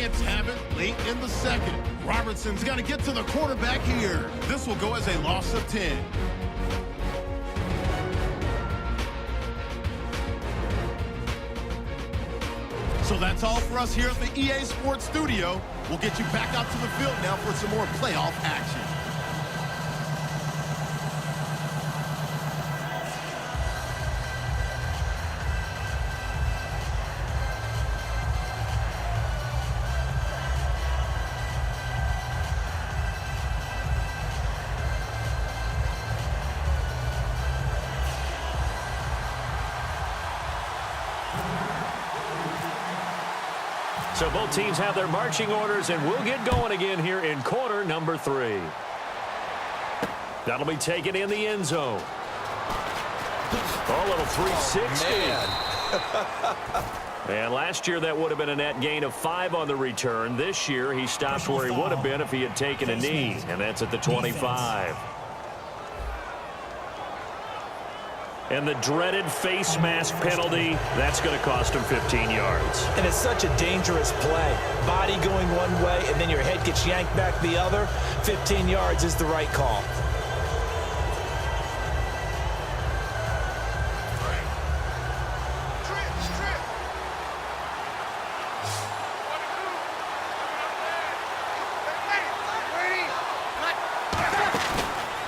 Giants have it late in the second. Robertson's got to get to the quarterback here. This will go as a loss of 10. So that's all for us here at the EA Sports Studio. We'll get you back out to the field now for some more playoff action. So both teams have their marching orders, and we'll get going again here in quarter number 3. That'll be taken in the end zone. Oh, little 360. And last year that would have been a net gain of 5 on the return. This year he stops where he would have been if he had taken a knee, and that's at the 25. And the dreaded face mask penalty, that's going to cost him 15 yards. And it's such a dangerous play. Body going one way, and then your head gets yanked back the other. 15 yards is the right call.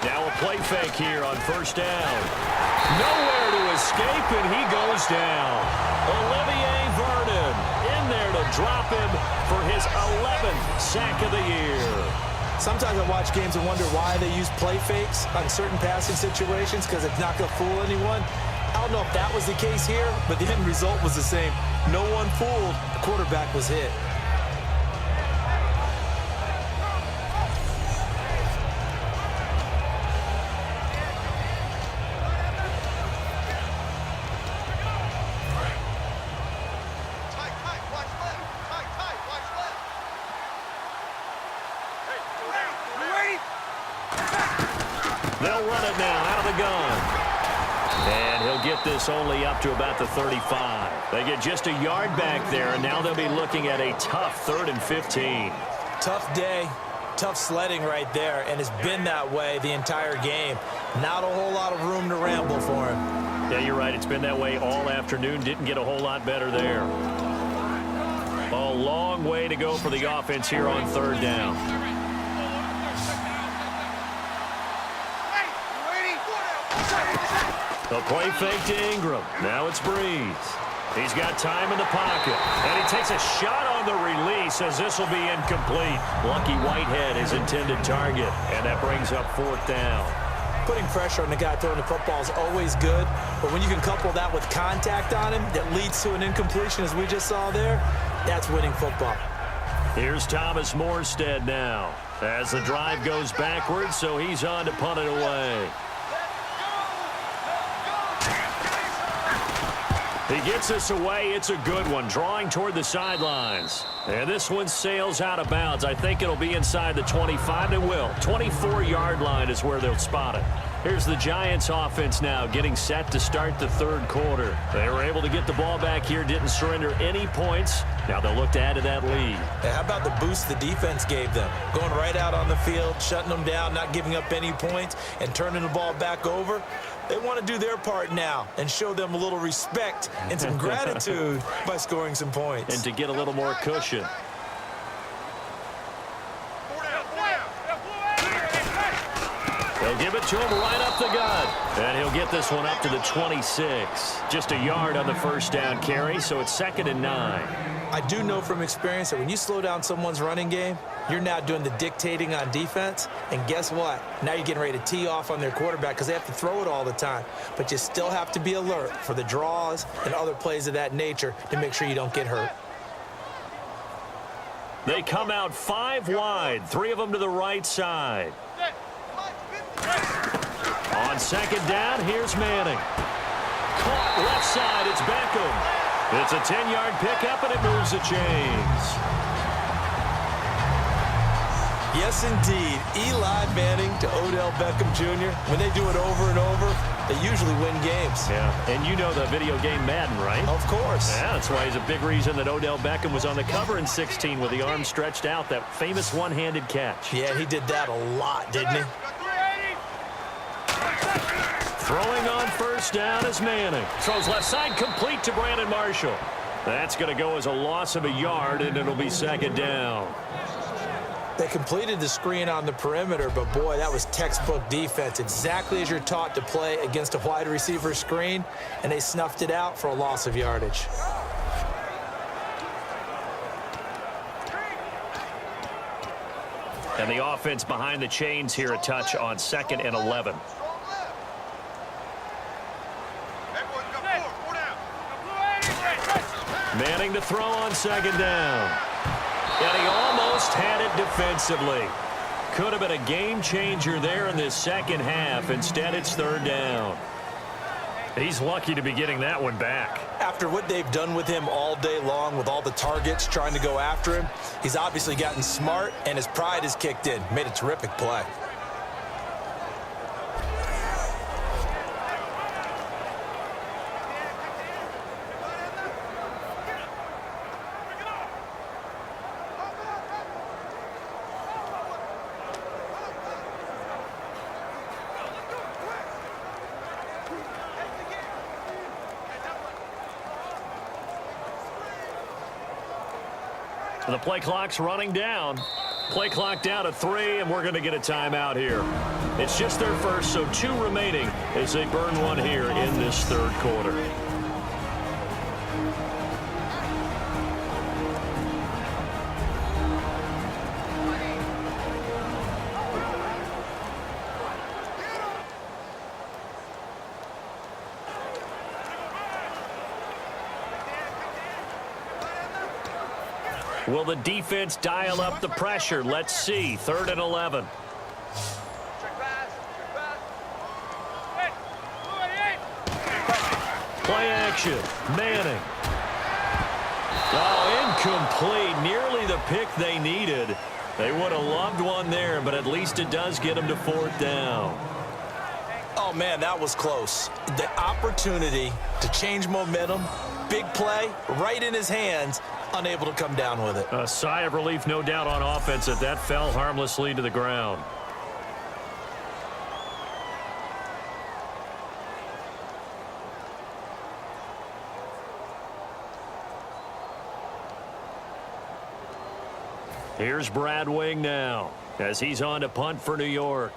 Now a play fake here on first down. Nowhere to escape, and he goes down. Olivier Vernon in there to drop him for his 11th sack of the year. Sometimes I watch games and wonder why they use play fakes on certain passing situations, because it's not going to fool anyone. I don't know if that was the case here, but the end result was the same. No one fooled. The quarterback was hit. They'll run it now out of the gun. And he'll get this only up to about the 35. They get just a yard back there, and now they'll be looking at a tough 3rd and 15. Tough day, tough sledding right there, and it's been that way the entire game. Not a whole lot of room to ramble for him. Yeah, you're right. It's been that way all afternoon. Didn't get a whole lot better there. A long way to go for the offense here on 3rd down. The play fake to Ingram. Now it's Breeze. He's got time in the pocket. And he takes a shot on the release as this will be incomplete. Lucky Whitehead, his intended target. And that brings up 4th down. Putting pressure on the guy throwing the football is always good. But when you can couple that with contact on him that leads to an incompletion, as we just saw there, that's winning football. Here's Thomas Morstead now as the drive goes backwards, so he's on to punt it away. He gets this away. It's a good one, drawing toward the sidelines. And this one sails out of bounds. I think it'll be inside the 25. It will. 24-yard line is where they'll spot it. Here's the Giants offense now getting set to start the 3rd quarter. They were able to get the ball back here, didn't surrender any points. Now they'll look to add to that lead. Hey, how about the boost the defense gave them? Going right out on the field, shutting them down, not giving up any points, and turning the ball back over. They want to do their part now and show them a little respect and some gratitude by scoring some points. And to get a little more cushion. They'll give it to him right up the gut. And he'll get this one up to the 26. Just a yard on the first down carry, so it's 2nd and 9. I do know from experience that when you slow down someone's running game, you're now doing the dictating on defense. And guess what? Now you're getting ready to tee off on their quarterback because they have to throw it all the time. But you still have to be alert for the draws and other plays of that nature to make sure you don't get hurt. They come out 5 wide, 3 of them to the right side. On 2nd down, here's Manning. Caught left side, it's Beckham. It's a 10-yard pickup, and it moves the chains. Yes, indeed. Eli Manning to Odell Beckham Jr. When they do it over and over, they usually win games. Yeah, and you know the video game Madden, right? Of course. Yeah, that's why he's a big reason that Odell Beckham was on the cover in 16 with the arm stretched out, that famous one-handed catch. Yeah, he did that a lot, didn't he? Throwing on first down is Manning. Throws left side, complete to Brandon Marshall. That's going to go as a loss of a yard, and it'll be second down. They completed the screen on the perimeter, but boy, that was textbook defense. Exactly as you're taught to play against a wide receiver screen, and they snuffed it out for a loss of yardage. And the offense behind the chains here, a touch on 2nd and 11. Manning to throw on 2nd down. And he almost had it defensively. Could have been a game changer there in this second half. Instead, it's 3rd down. He's lucky to be getting that one back. After what they've done with him all day long with all the targets trying to go after him, he's obviously gotten smart, and his pride has kicked in. Made a terrific play. The play clock's running down. Play clock down to 3, and we're going to get a timeout here. It's just their first, so 2 remaining as they burn one here in this 3rd quarter. Will the defense dial up the pressure? Let's see. 3rd and 11. Play action. Manning. Oh, incomplete. Nearly the pick they needed. They would have loved one there, but at least it does get them to 4th down. Oh, man, that was close. The opportunity to change momentum, big play, right in his hands, unable to come down with it. A sigh of relief, no doubt, on offense that fell harmlessly to the ground. Here's Brad Wing now as he's on to punt for New York.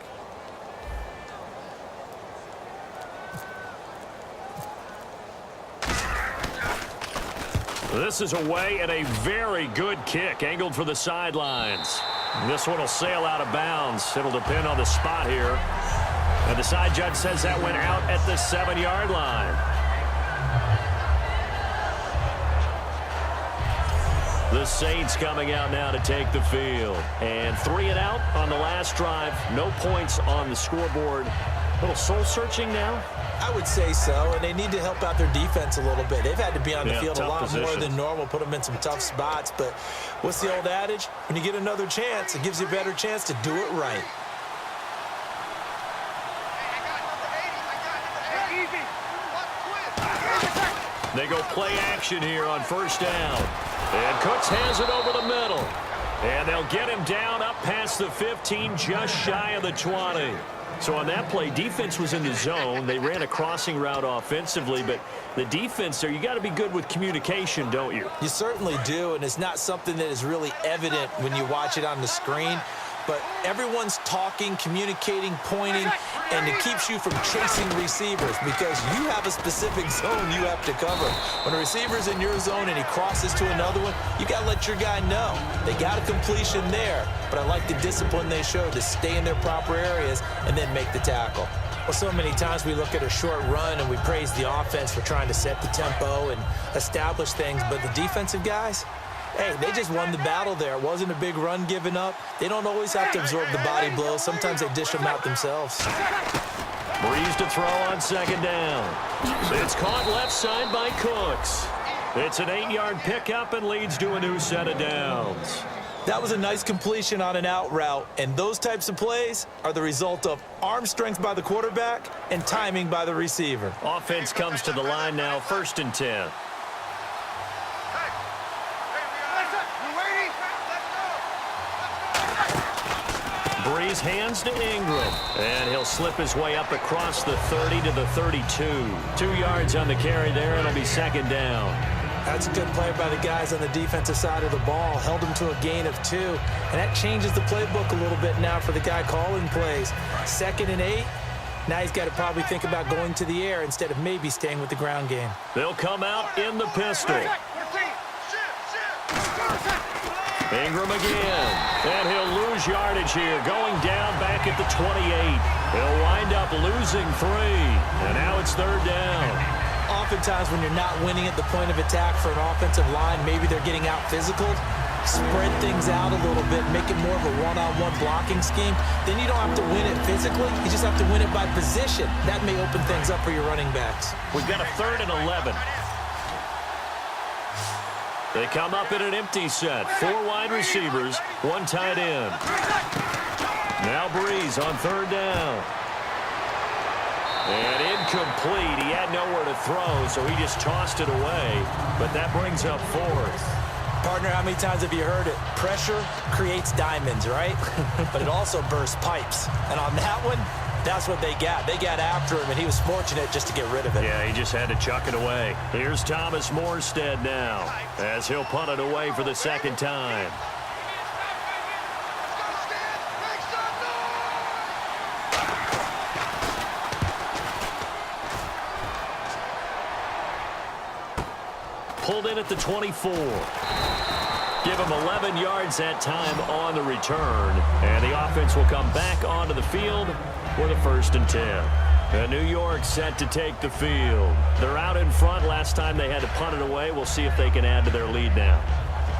This is away, and a very good kick angled for the sidelines. This one will sail out of bounds. It'll depend on the spot here. And the side judge says that went out at the 7-yard line. The Saints coming out now to take the field. And 3 and out on the last drive. No points on the scoreboard. A little soul-searching now. I would say so, and they need to help out their defense a little bit. They've had to be on the field a lot more than normal, put them in some tough spots. But what's the old adage? When you get another chance, it gives you a better chance to do it right. They go play action here on first down. And Cooks has it over the middle. And they'll get him down up past the 15, just shy of the 20. So on that play, defense was in the zone. They ran a crossing route offensively, but the defense there, you got to be good with communication, don't you? You certainly do, and it's not something that is really evident when you watch it on the screen. But everyone's talking, communicating, pointing, and it keeps you from chasing receivers because you have a specific zone you have to cover. When a receiver's in your zone and he crosses to another one, you got to let your guy know. They got a completion there, but I like the discipline they showed to stay in their proper areas and then make the tackle. Well, so many times we look at a short run and we praise the offense for trying to set the tempo and establish things, but the defensive guys, hey, they just won the battle there. It wasn't a big run given up. They don't always have to absorb the body blows. Sometimes they dish them out themselves. Breeze to throw on second down. It's caught left side by Cooks. It's an 8-yard pickup and leads to a new set of downs. That was a nice completion on an out route, and those types of plays are the result of arm strength by the quarterback and timing by the receiver. Offense comes to the line now, 1st and 10. Breeze hands to Ingram, and he'll slip his way up across the 30 to the 32. 2 yards on the carry there, and it'll be 2nd down. That's a good play by the guys on the defensive side of the ball. Held him to a gain of 2. And that changes the playbook a little bit now for the guy calling plays. 2nd and 8. Now he's got to probably think about going to the air instead of maybe staying with the ground game. They'll come out in the pistol. Ingram again. And he'll lose yardage here. Going down back at the 28. He'll wind up losing 3. And now it's 3rd down. Oftentimes when you're not winning at the point of attack for an offensive line, maybe they're getting out physical, spread things out a little bit, make it more of a one-on-one blocking scheme. Then you don't have to win it physically. You just have to win it by position. That may open things up for your running backs. We've got a 3rd and 11. They come up in an empty set. 4 wide receivers, 1 tight end. Now Breeze on 3rd down. And incomplete. He had nowhere to throw, so he just tossed it away. But that brings up 4th. Partner, how many times have you heard it? Pressure creates diamonds, right? But it also bursts pipes. And on that one, that's what they got. They got after him, and he was fortunate just to get rid of it. Yeah, he just had to chuck it away. Here's Thomas Morstead now, as he'll punt it away for the 2nd time. Pulled in at the 24. Give him 11 yards that time on the return. And the offense will come back onto the field for the 1st and 10. And New York set to take the field. They're out in front. Last time they had to punt it away. We'll see if they can add to their lead now.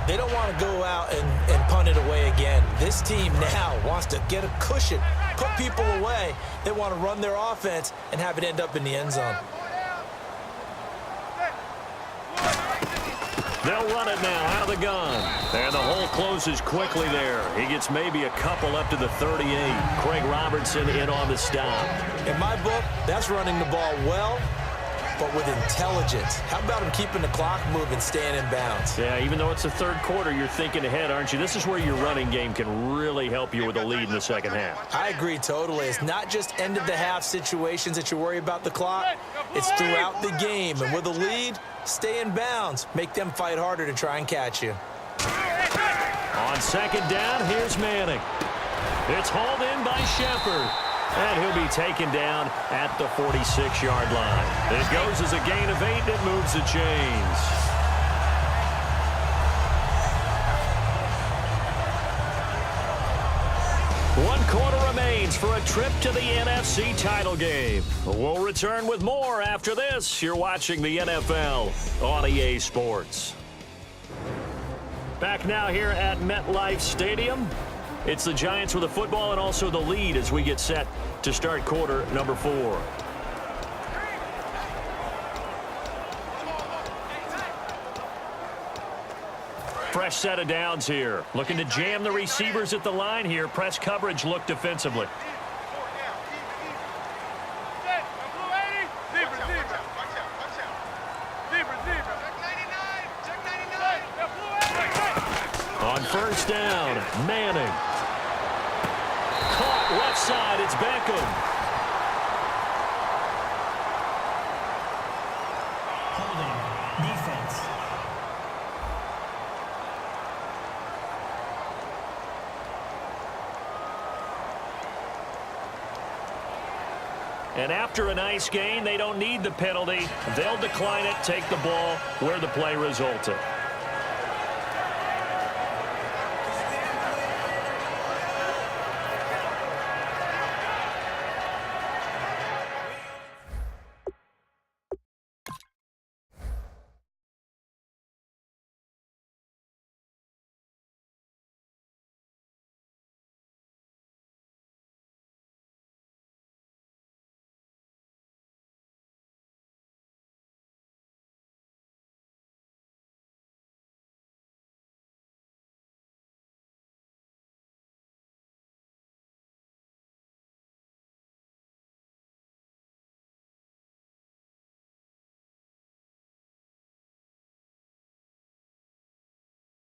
They don't want to go out and punt it away again. This team now wants to get a cushion, put people away. They want to run their offense and have it end up in the end zone. They'll run it now out of the gun. And the hole closes quickly there. He gets maybe a couple up to the 38. Craig Robertson in on the stop. In my book, that's running the ball well, but with intelligence. How about him keeping the clock moving, staying in bounds? Yeah, even though it's the 3rd quarter, you're thinking ahead, aren't you? This is where your running game can really help you with a lead in the 2nd half. I agree totally. It's not just end-of-the-half situations that you worry about the clock. It's throughout the game. And with a lead, stay in bounds. Make them fight harder to try and catch you. On 2nd down, here's Manning. It's hauled in by Shepard. And he'll be taken down at the 46-yard line. It goes as a gain of 8, and it moves the chains. One quarter remains for a trip to the NFC title game. We'll return with more after this. You're watching the NFL on EA Sports. Back now here at MetLife Stadium. It's the Giants with the football and also the lead as we get set to start quarter number 4. Fresh set of downs here. Looking to jam the receivers at the line here. Press coverage look defensively. On 1st down, Manning. Caught left side, it's Beckham. Holding, defense. And after a nice gain, they don't need the penalty. They'll decline it, take the ball where the play resulted.